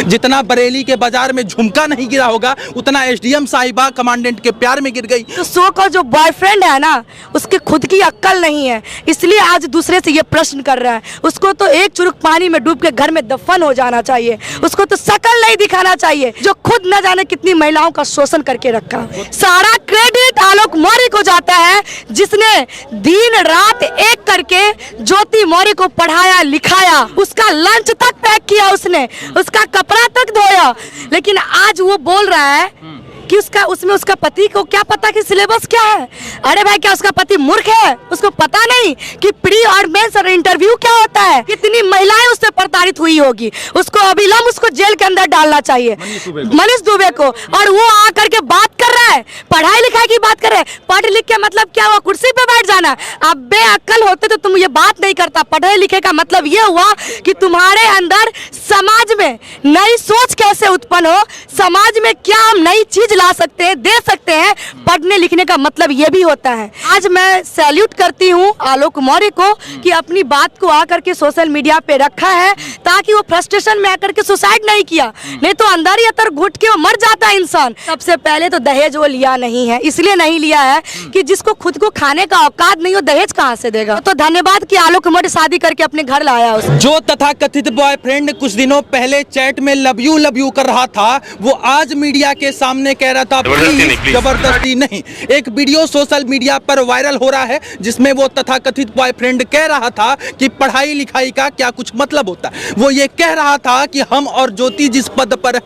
जितना बरेली के बाजार में झुमका नहीं गिरा होगा उतना एसडीएम साहिबा कमांडेंट के प्यार में गिर गई। तो सो का जो बॉयफ्रेंड है ना, उसके खुद की अक्ल नहीं है, इसलिए आज दूसरे से ये प्रश्न कर रहा है। उसको तो एक चुरुक पानी में डूब के घर में दफन हो जाना चाहिए, उसको तो शकल नहीं दिखाना चाहिए, जो खुद न जाने कितनी महिलाओं का शोषण करके रखा। सारा क्रेडिट आलोक मौर्य को जाता है, जिसने दिन रात एक करके ज्योति मौर्य को पढ़ाया लिखाया, उसका लंच तक पैक किया उसने, उसका कपड़ा तक धोया। लेकिन आज वो बोल रहा है कि उसका पति को क्या पता कि सिलेबस क्या है। अरे भाई, क्या उसका पति मूर्ख है? उसको पता नहीं कि प्री और मेंस और इंटरव्यू क्या होता है? कितनी महिलाएं उससे प्रताड़ित हुई होगी। उसको अविलंब उसको जेल के अंदर डालना चाहिए, मनीष दुबे को। और वो आकर के बात कर रहा है, पढ़ाई लिखाई की बात कर रहा है। पढ़ लिख के मतलब क्या हुआ? कुर्सी पे बैठ जाना। अब बेअक्ल होते तो तुम ये बात नहीं करता। पढ़े लिखे का मतलब ये हुआ कि तुम्हारे अंदर समाज में नई सोच कैसे उत्पन्न हो, समाज में क्या हम नई चीज ला सकते हैं, दे सकते हैं। पढ़ने लिखने का मतलब ये भी होता है। आज मैं सैल्यूट करती हूँ आलोक मौर्य को कि अपनी बात को आकर के सोशल मीडिया पे रखा है, ताकि वो फ्रस्ट्रेशन में आकर के सुसाइड नहीं किया, नहीं तो अंदर ही अंदर घुट के वो मर जाता इंसान। सबसे पहले तो दहेज वो लिया नहीं है, इसलिए नहीं लिया है कि जिसको खुद को खाने का औकात नहीं हो, दहेज कहाँ से देगा। तो धन्यवाद कि आलोक मौर्य शादी करके अपने घर लाया उसको। जो तथाकथित बॉयफ्रेंड कुछ दिनों पहले चैट में लव यू कर रहा था, वो आज मीडिया के सामने कह रहा था जबरदस्ती नहीं। एक वीडियो सोशल मीडिया पर वायरल हो रहा है, जिसमें वो तथाकथित बॉयफ्रेंड कह रहा था कि पढ़ाई लिखाई का क्या कुछ मतलब होता है। वो ये कह रहा था कि हम और ज्योति जिस पद पर,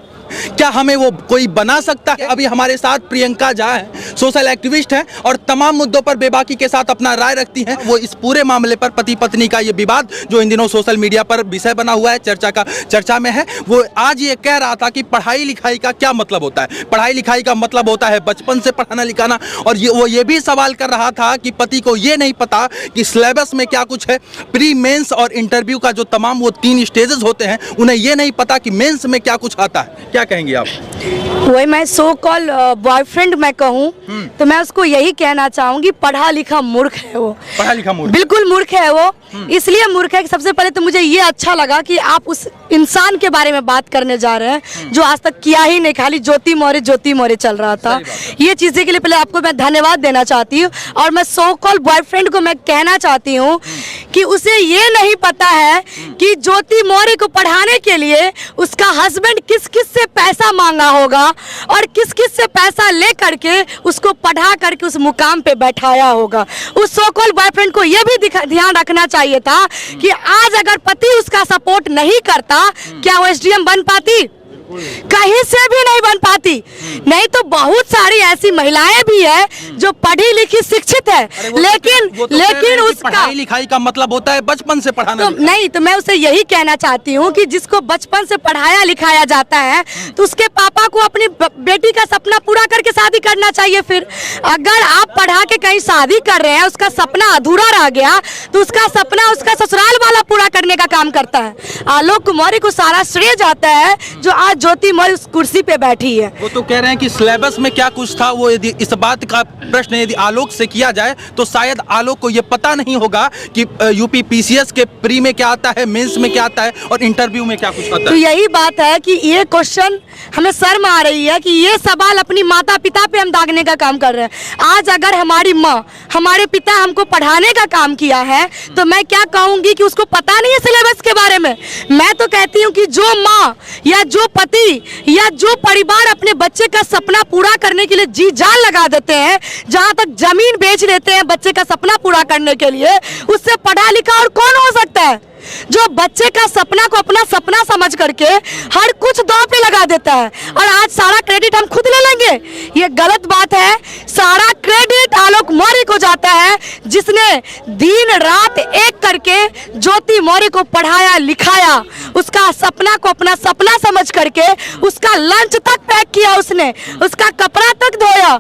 क्या हमें वो कोई बना सकता है। अभी हमारे साथ प्रियंका झा है, सोशल एक्टिविस्ट हैं और तमाम मुद्दों पर बेबाकी के साथ अपना राय रखती हैं। वो इस पूरे मामले पर, पति पत्नी का ये विवाद जो इन दिनों सोशल मीडिया पर विषय बना हुआ है, चर्चा में है, वो आज ये कह रहा था कि पढ़ाई लिखाई का क्या मतलब होता है। पढ़ाई लिखाई का मतलब होता है बचपन से पढ़ाना लिखाना। और वो ये भी सवाल कर रहा था कि पति को ये नहीं पता कि सिलेबस में क्या कुछ है। प्री मेंस और इंटरव्यू का जो तमाम वो 3 स्टेजेस होते हैं, उन्हें ये नहीं पता कि मेंस में क्या कुछ आता है। क्या कहेंगे आप? वही मैं सो कॉल बॉयफ्रेंड मैं कहूँ तो मैं उसको यही कहना चाहूंगी, पढ़ा लिखा मूर्ख है वो। पढ़ा लिखा मूर्ख, बिल्कुल मूर्ख है वो। इसलिए मूर्ख है कि सबसे पहले तो मुझे ये अच्छा लगा कि आप उस इंसान के बारे में बात करने जा रहे हैं जो आज तक किया ही नहीं, खाली ज्योति मौर्य चल रहा था। ये चीजें के लिए पहले आपको मैं धन्यवाद देना चाहती हूँ। और मैं सो कॉल बॉयफ्रेंड को मैं कहना चाहती हूँ कि उसे ये नहीं पता है कि ज्योति मौर्य को पढ़ाने के लिए उसका हस्बैंड किस किस से पैसा मांगा होगा और किस किस से पैसा ले करके उसको पढ़ा करके उस मुकाम पे बैठाया होगा। उस सो कॉल बॉयफ्रेंड को यह भी ध्यान रखना चाहिए था कि आज अगर पति उसका सपोर्ट नहीं करता, क्या वो एसडीएम बन पाती? कहीं से भी नहीं बन पाती। नहीं तो बहुत सारी ऐसी महिलाएं भी है जो पढ़ी लिखी शिक्षित है, लेकिन उसका पढ़ाई लिखाई का मतलब होता है बचपन से पढ़ाना। तो नहीं, तो मैं उसे यही कहना चाहती हूँ कि जिसको बचपन से पढ़ाया लिखाया जाता है, तो उसके पापा को अपनी बेटी का सपना पूरा करके शादी करना चाहिए। फिर अगर आप पढ़ा के कहीं शादी कर रहे हैं, उसका सपना अधूरा रह गया, तो उसका सपना उसका ससुराल वाला पूरा करने का काम करता है। आलोक मौर्य को सारा श्रेय जाता है जो आज ज्योति मौर्य उस कुर्सी पे बैठी है। वो तो कह रहे हैं कि सिलेबस में क्या कुछ था, वो यदि इस बात का प्रश्न यदि आलोक से किया जाए तो शायद आलोक को ये पता नहीं होगा कि यूपी पीसीएस के प्री में क्या आता है, मेंस में क्या आता है और इंटरव्यू में क्या कुछ आता है। तो यही बात है कि ये क्वेश्चन हमें शर्म आ रही है कि ये सवाल अपनी माता पिता पे हम दागने का काम कर रहे हैं। आज अगर हमारी माँ, हमारे पिता हमको पढ़ाने का काम किया है, तो मैं क्या कहूँगी कि उसको पता नहीं है सिलेबस के बारे में। मैं तो कहती हूँ कि जो माँ या जो पति या जो परिवार अपने बच्चे का सपना पूरा करने के लिए जी जान लगा देते हैं, जहां तक जमीन बेच लेते हैं बच्चे का सपना पूरा करने के लिए, उससे पढ़ा लिखा और कौन हो सकता है? जो बच्चे का सपना को अपना सपना समझ करके हर कुछ दांव पे लगा देता है और आज सारा क्रेडिट हम खुद ले लेंगे, ये गलत बात है। सारा क्रेडिट आलोक मौर्य को जाता है, जिसने दिन रात एक करके ज्योति मौर्य को पढ़ाया लिखाया, उसका सपना को अपना सपना समझ करके उसका लंच तक पैक किया, उसने उसका कपड़ा तक धोया,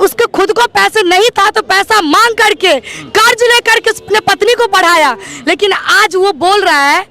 उसके खुद को पैसे नहीं था तो पैसा मांग करके कर्ज लेकर के अपने पत्नी को पढ़ाया। लेकिन आज वो बोल रहा है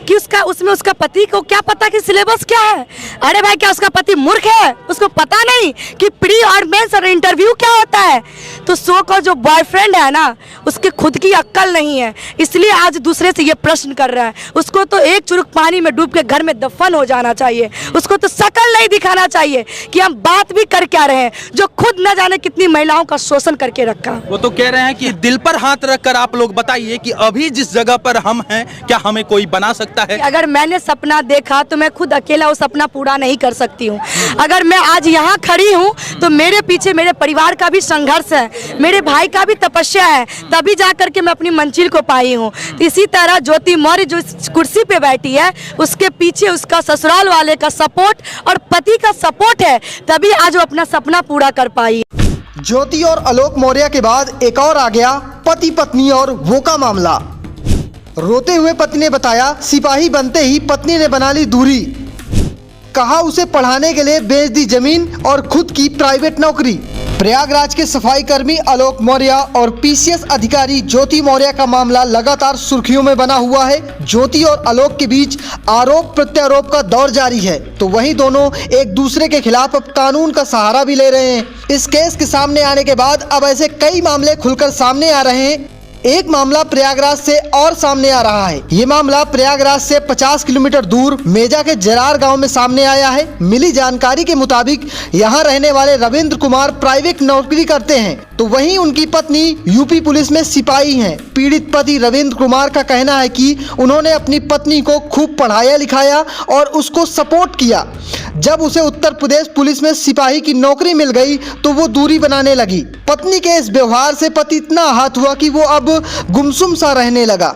कि उसमें उसका पति को क्या पता कि सिलेबस क्या है। अरे भाई, क्या उसका पति मूर्ख है? उसको पता नहीं कि प्री और मेंस और इंटरव्यू क्या होता है? तो सो का जो बॉयफ्रेंड है ना, उसके खुद की अक्ल नहीं है, इसलिए आज दूसरे से ये प्रश्न कर रहा है। उसको तो एक चुरुक पानी में डूब के घर में दफन हो जाना चाहिए। उसको तो शकल नहीं दिखाना चाहिए कि हम बात भी कर क्या रहे हैं, जो खुद न जाने कितनी महिलाओं का शोषण करके रखा। वो तो कह रहे हैं कि दिल पर हाथ रखकर आप लोग बताइए कि अभी जिस जगह पर हम हैं, क्या हमें कोई बना सकता है? अगर मैंने सपना देखा तो मैं खुद अकेला वो सपना पूरा नहीं कर सकती हूँ। अगर मैं आज यहाँ खड़ी हूँ तो मेरे पीछे मेरे परिवार का भी संघर्ष है, मेरे भाई का भी तपस्या है, तभी जा करके मैं अपनी मंजिल को पाई हूँ। तो इसी तरह ज्योति मौर्य जो इस कुर्सी पे बैठी है, उसके पीछे उसका ससुराल वाले का सपोर्ट और पति का सपोर्ट है, तभी आज वो अपना सपना पूरा कर पाई। ज्योति और आलोक मौर्य के बाद एक और आ गया पति पत्नी और वो का मामला। रोते हुए पति ने बताया, सिपाही बनते ही पत्नी ने बना ली दूरी। कहा उसे पढ़ाने के लिए बेच दी जमीन और खुद की प्राइवेट नौकरी। प्रयागराज के सफाई कर्मी आलोक मौर्य और पीसीएस अधिकारी ज्योति मौर्य का मामला लगातार सुर्खियों में बना हुआ है। ज्योति और आलोक के बीच आरोप प्रत्यारोप का दौर जारी है, तो वहीं दोनों एक दूसरे के खिलाफ अब कानून का सहारा भी ले रहे हैं। इस केस के सामने आने के बाद अब ऐसे कई मामले खुलकर सामने आ रहे हैं। एक मामला प्रयागराज से और सामने आ रहा है। ये मामला प्रयागराज से 50 किलोमीटर दूर मेजा के जरार गांव में सामने आया है। मिली जानकारी के मुताबिक यहाँ रहने वाले रविंद्र कुमार प्राइवेट नौकरी करते हैं, तो वहीं उनकी पत्नी यूपी पुलिस में सिपाही हैं। पीड़ित पति रविंद्र कुमार का कहना है कि उन्होंने अपनी पत्नी को खूब पढ़ाया लिखाया और उसको सपोर्ट किया। जब उसे उत्तर प्रदेश पुलिस में सिपाही की नौकरी मिल गई तो वो दूरी बनाने लगी। पत्नी के इस व्यवहार से पति इतना आहत हुआ कि वो अब गुमसुम सा रहने लगा।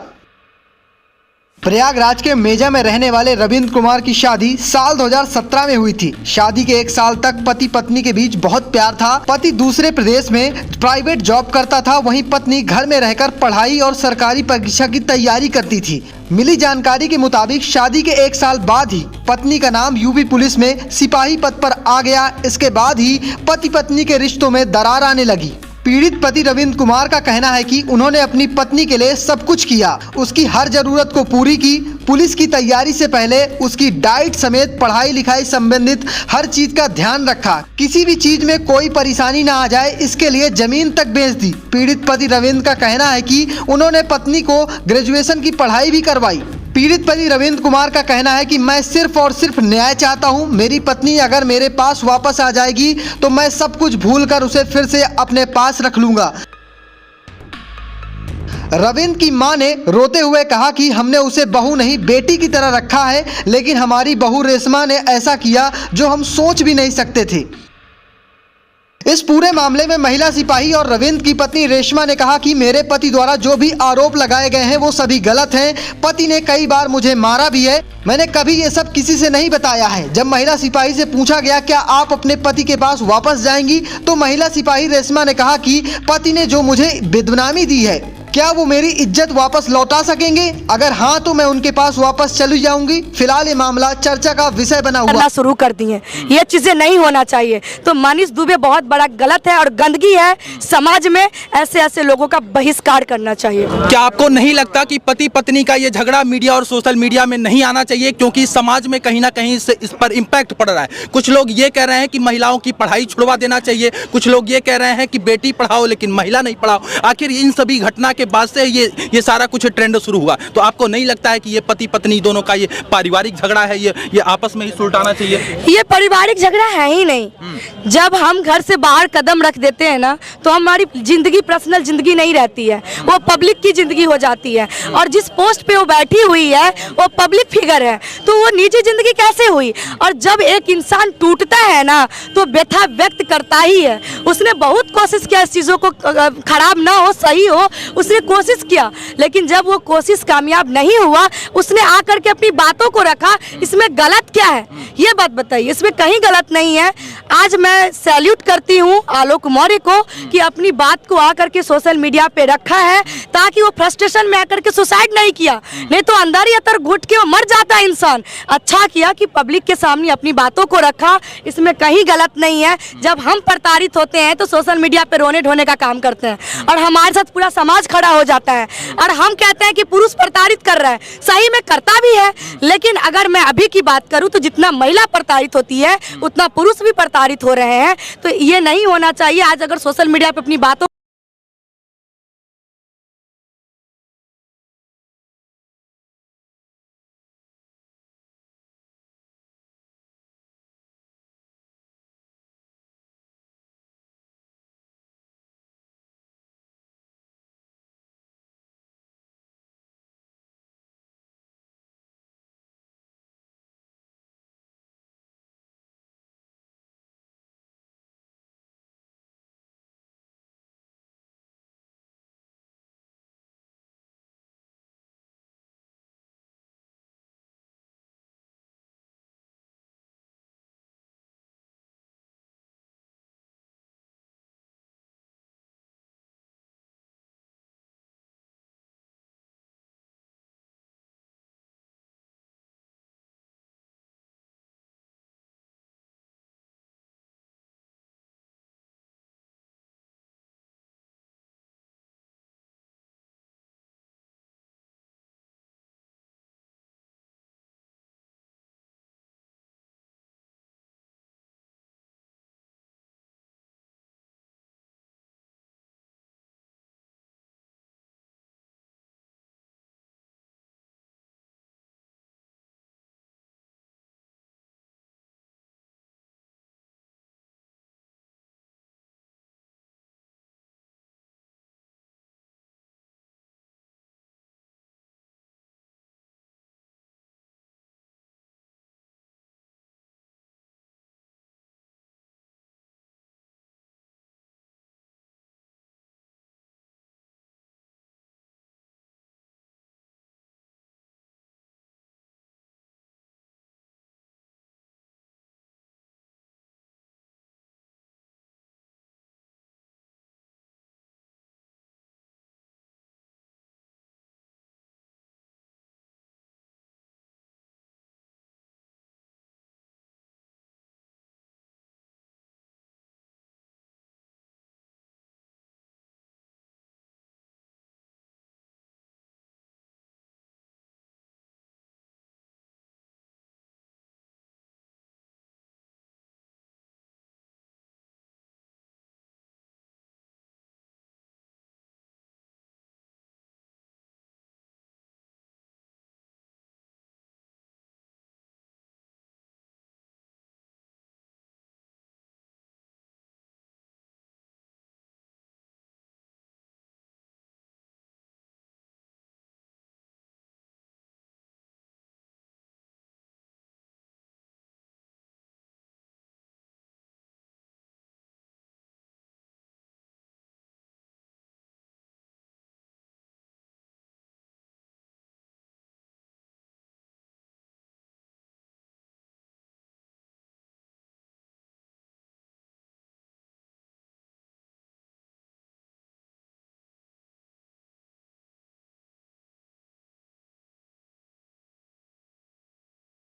प्रयागराज के मेजा में रहने वाले रविंद्र कुमार की शादी साल 2017 में हुई थी। शादी के 1 साल तक पति पत्नी के बीच बहुत प्यार था। पति दूसरे प्रदेश में प्राइवेट जॉब करता था, वहीं पत्नी घर में रहकर पढ़ाई और सरकारी परीक्षा की तैयारी करती थी। मिली जानकारी के मुताबिक शादी के 1 साल बाद ही पत्नी का नाम यूपी पुलिस में सिपाही पद पर आ गया। इसके बाद ही पति पत्नी के रिश्तों में दरार आने लगी। पीड़ित पति रविंद्र कुमार का कहना है कि उन्होंने अपनी पत्नी के लिए सब कुछ किया, उसकी हर जरूरत को पूरी की। पुलिस की तैयारी से पहले उसकी डाइट समेत पढ़ाई लिखाई संबंधित हर चीज का ध्यान रखा। किसी भी चीज में कोई परेशानी ना आ जाए, इसके लिए जमीन तक बेच दी। पीड़ित पति रविंद्र का कहना है कि उन्होंने पत्नी को ग्रेजुएशन की पढ़ाई भी करवाई। पीड़ित पति रविंद्र कुमार का कहना है कि मैं सिर्फ और सिर्फ न्याय चाहता हूं। मेरी पत्नी अगर मेरे पास वापस आ जाएगी तो मैं सब कुछ भूलकर उसे फिर से अपने पास रख लूंगा। रविंद्र की मां ने रोते हुए कहा कि हमने उसे बहू नहीं बेटी की तरह रखा है, लेकिन हमारी बहू रेशमा ने ऐसा किया जो हम सोच भी नहीं सकते थे। इस पूरे मामले में महिला सिपाही और रविंद्र की पत्नी रेशमा ने कहा कि मेरे पति द्वारा जो भी आरोप लगाए गए हैं वो सभी गलत हैं। पति ने कई बार मुझे मारा भी है, मैंने कभी ये सब किसी से नहीं बताया है। जब महिला सिपाही से पूछा गया क्या आप अपने पति के पास वापस जाएंगी, तो महिला सिपाही रेशमा ने कहा कि पति ने जो मुझे बदनामी दी है, क्या वो मेरी इज्जत वापस लौटा सकेंगे? अगर हाँ तो मैं उनके पास वापस चली जाऊंगी। फिलहाल ये मामला चर्चा का विषय बना हुआ शुरू कर दी है। ये चीजें नहीं होना चाहिए। तो मनीष दुबे बहुत बड़ा गलत है और गंदगी है समाज में। ऐसे लोगों का बहिष्कार करना चाहिए। क्या आपको नहीं लगता कि पति पत्नी का ये झगड़ा मीडिया और सोशल मीडिया में नहीं आना चाहिए, क्योंकि समाज में कहीं ना कहीं से इस पर इम्पैक्ट पड़ रहा है? कुछ लोग ये कह रहे हैं कि महिलाओं की पढ़ाई छुड़वा देना चाहिए, कुछ लोग ये कह रहे हैं कि बेटी पढ़ाओ लेकिन महिला नहीं पढ़ाओ। आखिर इन सभी घटना के बाद से ये सारा कुछ ट्रेंड शुरू हुआ, तो आपको नहीं लगता है कि ये पति पत्नी दोनों का ये पारिवारिक झगड़ा है, ये आपस में ही सुलझाना चाहिए? ये पारिवारिक झगड़ा है ही नहीं। जब हम घर से बाहर कदम रख देते हैं ना, तो हमारी जिंदगी पर्सनल जिंदगी नहीं रहती है, वो पब्लिक की जिंदगी हो जाती है। और जिस पोस्ट पे वो बैठी हुई है वो पब्लिक फिगर है, तो वो निजी जिंदगी कैसे हुई? और जब एक इंसान टूटता है ना तो व्यथा व्यक्त करता ही है। उसने बहुत कोशिश किया इस चीज़ों को खराब ना हो, सही हो, उसने कोशिश किया, लेकिन जब वो कोशिश कामयाब नहीं हुआ, उसने आकर के अपनी बातों को रखा। इसमें गलत क्या है ये बात बताइए? इसमें कहीं गलत नहीं है। आज मैं सैल्यूट करती हूँ आलोक मौर्य को कि अपनी बात को आकर के सोशल मीडिया पे रखा है, ताकि वो फ्रस्ट्रेशन में आकर के सुसाइड नहीं किया, नहीं तो अंदर ही अंदर घुट के वो मर जाता है इंसान। अच्छा किया कि पब्लिक के सामने अपनी बातों को रखा, इसमें कहीं गलत नहीं है। जब हम प्रताड़ित होते हैं तो सोशल मीडिया पे रोने ढोने का काम करते हैं, और हमारे साथ पूरा समाज खड़ा खड़ा हो जाता है। और हम कहते हैं कि पुरुष प्रताड़ित कर रहा है, सही में करता भी है, लेकिन अगर मैं अभी की बात करूं तो जितना महिला प्रताड़ित होती है उतना पुरुष भी प्रताड़ित हो रहे हैं। तो ये नहीं होना चाहिए। आज अगर सोशल मीडिया पे अपनी बातों